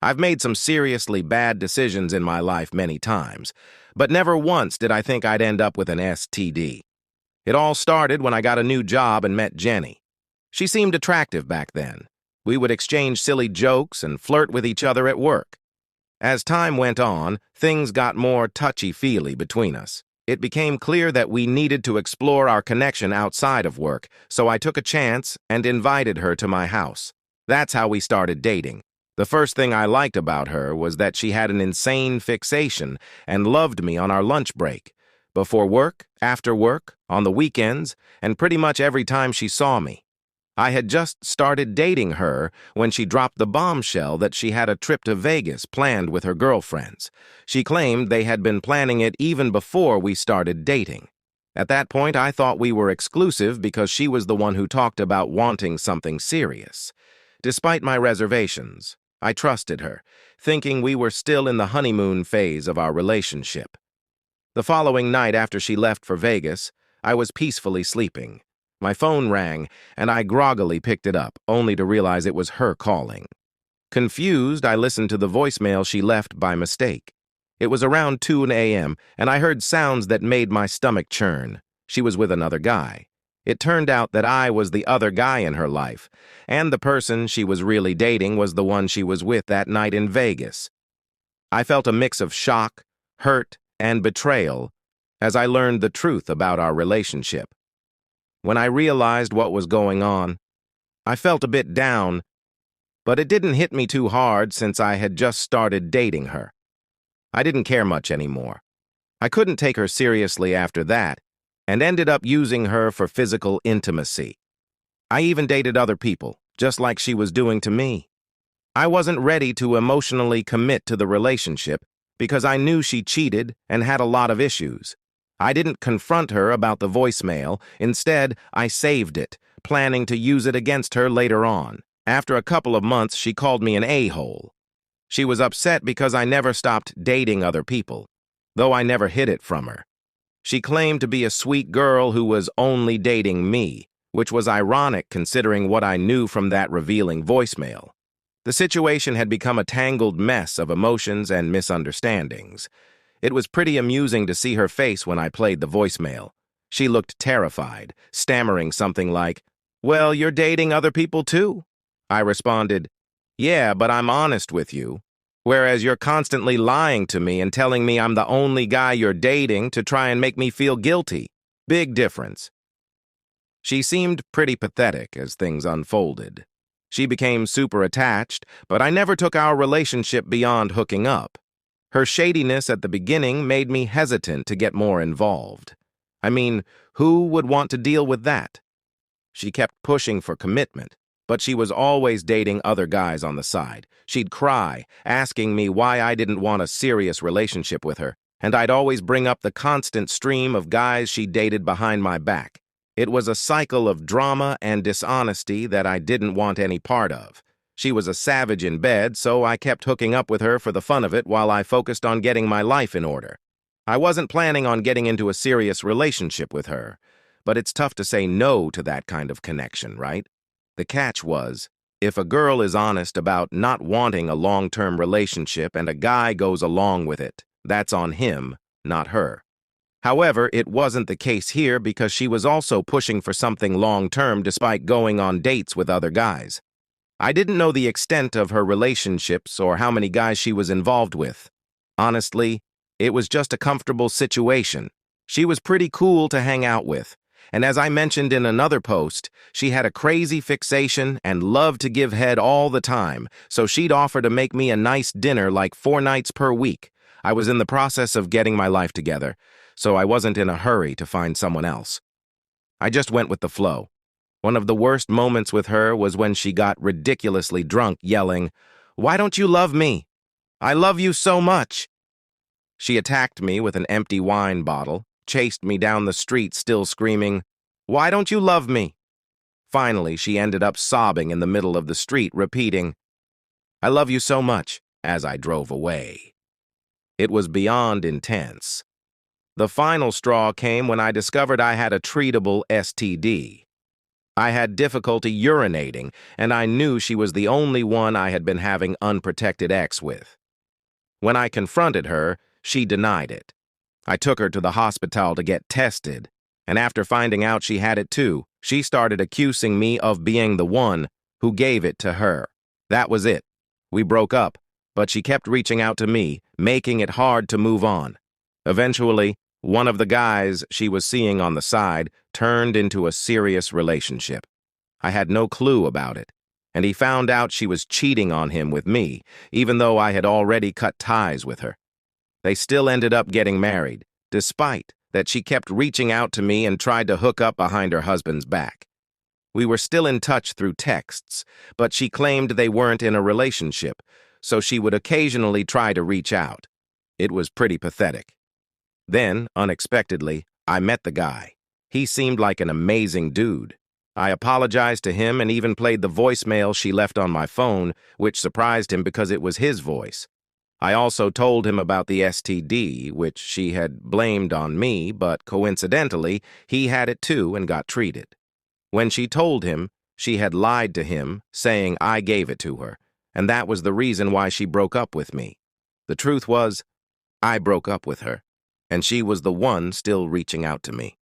I've made some seriously bad decisions in my life many times, but never once did I think I'd end up with an STD. It all started when I got a new job and met Jenny. She seemed attractive back then. We would exchange silly jokes and flirt with each other at work. As time went on, things got more touchy-feely between us. It became clear that we needed to explore our connection outside of work, so I took a chance and invited her to my house. That's how we started dating. The first thing I liked about her was that she had an insane fixation and loved me on our lunch break, before work, after work, on the weekends, and pretty much every time she saw me. I had just started dating her when she dropped the bombshell that she had a trip to Vegas planned with her girlfriends. She claimed they had been planning it even before we started dating. At that point, I thought we were exclusive because she was the one who talked about wanting something serious. Despite my reservations, I trusted her, thinking we were still in the honeymoon phase of our relationship. The following night after she left for Vegas, I was peacefully sleeping. My phone rang, and I groggily picked it up, only to realize it was her calling. Confused, I listened to the voicemail she left by mistake. It was around 2 a.m., and I heard sounds that made my stomach churn. She was with another guy. It turned out that I was the other guy in her life, and the person she was really dating was the one she was with that night in Vegas. I felt a mix of shock, hurt, and betrayal as I learned the truth about our relationship. When I realized what was going on, I felt a bit down, but it didn't hit me too hard since I had just started dating her. I didn't care much anymore. I couldn't take her seriously after that, and ended up using her for physical intimacy. I even dated other people, just like she was doing to me. I wasn't ready to emotionally commit to the relationship because I knew she cheated and had a lot of issues. I didn't confront her about the voicemail. Instead, I saved it, planning to use it against her later on. After a couple of months, she called me an a-hole. She was upset because I never stopped dating other people, though I never hid it from her. She claimed to be a sweet girl who was only dating me, which was ironic considering what I knew from that revealing voicemail. The situation had become a tangled mess of emotions and misunderstandings. It was pretty amusing to see her face when I played the voicemail. She looked terrified, stammering something like, "Well, you're dating other people too?" I responded, "Yeah, but I'm honest with you, whereas you're constantly lying to me and telling me I'm the only guy you're dating to try and make me feel guilty. Big difference." She seemed pretty pathetic as things unfolded. She became super attached, but I never took our relationship beyond hooking up. Her shadiness at the beginning made me hesitant to get more involved. I mean, who would want to deal with that? She kept pushing for commitment, but she was always dating other guys on the side. She'd cry, asking me why I didn't want a serious relationship with her, and I'd always bring up the constant stream of guys she dated behind my back. It was a cycle of drama and dishonesty that I didn't want any part of. She was a savage in bed, so I kept hooking up with her for the fun of it while I focused on getting my life in order. I wasn't planning on getting into a serious relationship with her, but it's tough to say no to that kind of connection, right? The catch was, if a girl is honest about not wanting a long-term relationship and a guy goes along with it, that's on him, not her. However, it wasn't the case here because she was also pushing for something long-term despite going on dates with other guys. I didn't know the extent of her relationships or how many guys she was involved with. Honestly, it was just a comfortable situation. She was pretty cool to hang out with, and as I mentioned in another post, she had a crazy fixation and loved to give head all the time, so she'd offer to make me a nice dinner like 4 nights per week. I was in the process of getting my life together, so I wasn't in a hurry to find someone else. I just went with the flow. One of the worst moments with her was when she got ridiculously drunk, yelling, "Why don't you love me? I love you so much." She attacked me with an empty wine bottle, chased me down the street still screaming, "Why don't you love me?" Finally, she ended up sobbing in the middle of the street, repeating, "I love you so much," as I drove away. It was beyond intense. The final straw came when I discovered I had a treatable STD. I had difficulty urinating, and I knew she was the only one I had been having unprotected sex with. When I confronted her, she denied it. I took her to the hospital to get tested, and after finding out she had it too, she started accusing me of being the one who gave it to her. That was it. We broke up, but she kept reaching out to me, making it hard to move on. Eventually, one of the guys she was seeing on the side turned into a serious relationship. I had no clue about it, and he found out she was cheating on him with me, even though I had already cut ties with her. They still ended up getting married, despite that she kept reaching out to me and tried to hook up behind her husband's back. We were still in touch through texts, but she claimed they weren't in a relationship, so she would occasionally try to reach out. It was pretty pathetic. Then, unexpectedly, I met the guy. He seemed like an amazing dude. I apologized to him and even played the voicemail she left on my phone, which surprised him because it was his voice. I also told him about the STD, which she had blamed on me, but coincidentally, he had it too and got treated. When she told him, she had lied to him, saying I gave it to her, and that was the reason why she broke up with me. The truth was, I broke up with her, and she was the one still reaching out to me.